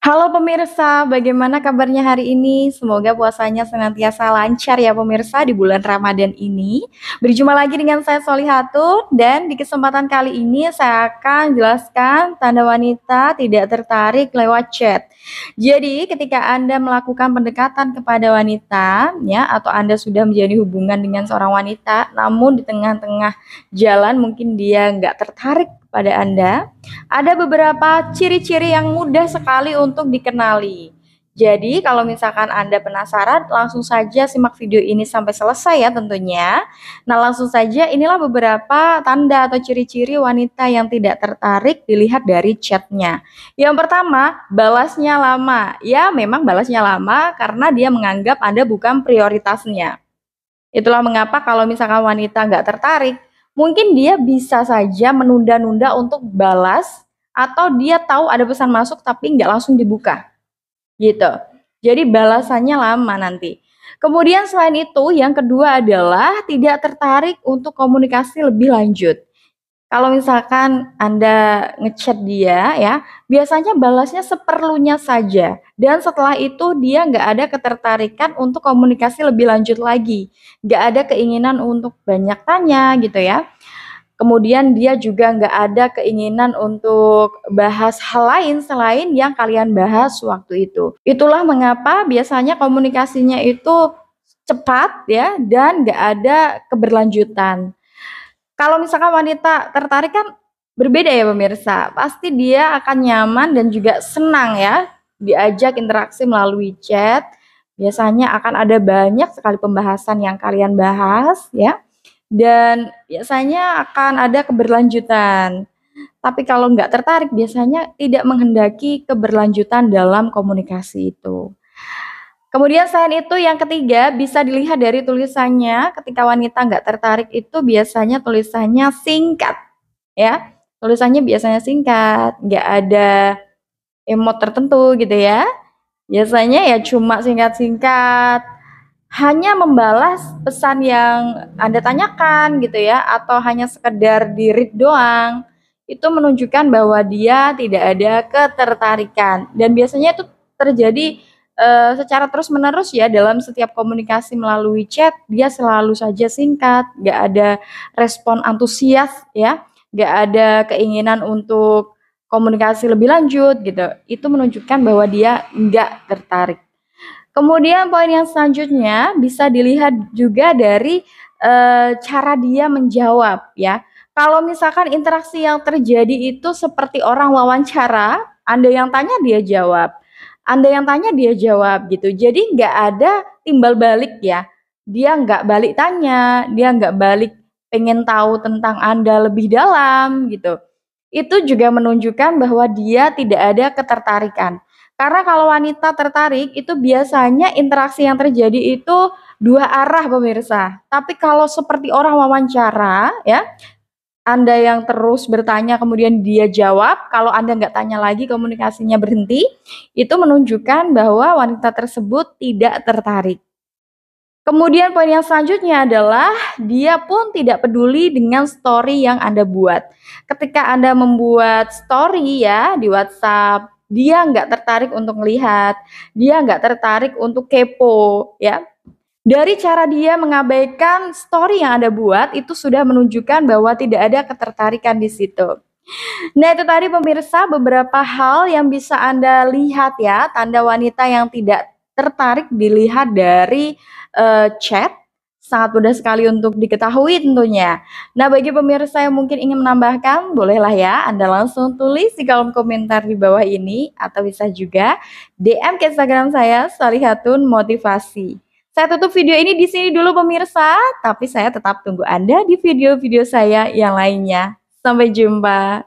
Halo pemirsa, bagaimana kabarnya hari ini? Semoga puasanya senantiasa lancar ya pemirsa di bulan Ramadan ini. Berjumpa lagi dengan saya Solihatun dan di kesempatan kali ini saya akan jelaskan tanda wanita tidak tertarik lewat chat. Jadi ketika Anda melakukan pendekatan kepada wanita ya atau Anda sudah menjadi hubungan dengan seorang wanita namun di tengah-tengah jalan mungkin dia nggak tertarik pada Anda, ada beberapa ciri-ciri yang mudah sekali untuk dikenali. Jadi kalau misalkan Anda penasaran, langsung saja simak video ini sampai selesai ya tentunya. Nah langsung saja inilah beberapa tanda atau ciri-ciri wanita yang tidak tertarik dilihat dari chatnya. Yang pertama, balasnya lama. Ya memang balasnya lama karena dia menganggap Anda bukan prioritasnya. Itulah mengapa kalau misalkan wanita nggak tertarik, mungkin dia bisa saja menunda-nunda untuk balas atau dia tahu ada pesan masuk tapi nggak langsung dibuka, gitu. Jadi balasannya lama nanti. Kemudian selain itu, yang kedua adalah tidak tertarik untuk komunikasi lebih lanjut. Kalau misalkan Anda ngechat dia ya, biasanya balasnya seperlunya saja dan setelah itu dia nggak ada ketertarikan untuk komunikasi lebih lanjut lagi, nggak ada keinginan untuk banyak tanya gitu ya. Kemudian dia juga nggak ada keinginan untuk bahas hal lain selain yang kalian bahas waktu itu. Itulah mengapa biasanya komunikasinya itu cepat ya dan nggak ada keberlanjutan. Kalau misalkan wanita tertarik kan berbeda ya pemirsa, pasti dia akan nyaman dan juga senang ya diajak interaksi melalui chat. Biasanya akan ada banyak sekali pembahasan yang kalian bahas ya, dan biasanya akan ada keberlanjutan. Tapi kalau nggak tertarik biasanya tidak menghendaki keberlanjutan dalam komunikasi itu. Kemudian selain itu yang ketiga bisa dilihat dari tulisannya ketika wanita nggak tertarik itu biasanya tulisannya singkat ya. Tulisannya biasanya singkat, nggak ada emot tertentu gitu ya. Biasanya ya cuma singkat-singkat, hanya membalas pesan yang Anda tanyakan gitu ya atau hanya sekedar di-read doang. Itu menunjukkan bahwa dia tidak ada ketertarikan dan biasanya itu terjadi secara terus-menerus ya dalam setiap komunikasi melalui chat, dia selalu saja singkat, nggak ada respon antusias ya, nggak ada keinginan untuk komunikasi lebih lanjut gitu. Itu menunjukkan bahwa dia nggak tertarik. Kemudian poin yang selanjutnya bisa dilihat juga dari cara dia menjawab ya. Kalau misalkan interaksi yang terjadi itu seperti orang wawancara, Anda yang tanya dia jawab, Anda yang tanya dia jawab gitu. Jadi nggak ada timbal balik ya. Dia nggak balik tanya, dia nggak balik pengen tahu tentang Anda lebih dalam gitu. Itu juga menunjukkan bahwa dia tidak ada ketertarikan. Karena kalau wanita tertarik itu biasanya interaksi yang terjadi itu dua arah pemirsa. Tapi kalau seperti orang wawancara ya, Anda yang terus bertanya kemudian dia jawab, kalau Anda nggak tanya lagi komunikasinya berhenti, itu menunjukkan bahwa wanita tersebut tidak tertarik. Kemudian poin yang selanjutnya adalah dia pun tidak peduli dengan story yang Anda buat. Ketika Anda membuat story ya di WhatsApp, dia nggak tertarik untuk melihat, dia nggak tertarik untuk kepo ya. Dari cara dia mengabaikan story yang Anda buat itu sudah menunjukkan bahwa tidak ada ketertarikan di situ. Nah, itu tadi pemirsa beberapa hal yang bisa Anda lihat ya, tanda wanita yang tidak tertarik dilihat dari chat. Sangat mudah sekali untuk diketahui tentunya. Nah, bagi pemirsa yang mungkin ingin menambahkan, bolehlah ya Anda langsung tulis di kolom komentar di bawah ini atau bisa juga DM ke Instagram saya Salihatun Motivasi. Saya tutup video ini di sini dulu pemirsa, tapi saya tetap tunggu Anda di video-video saya yang lainnya. Sampai jumpa.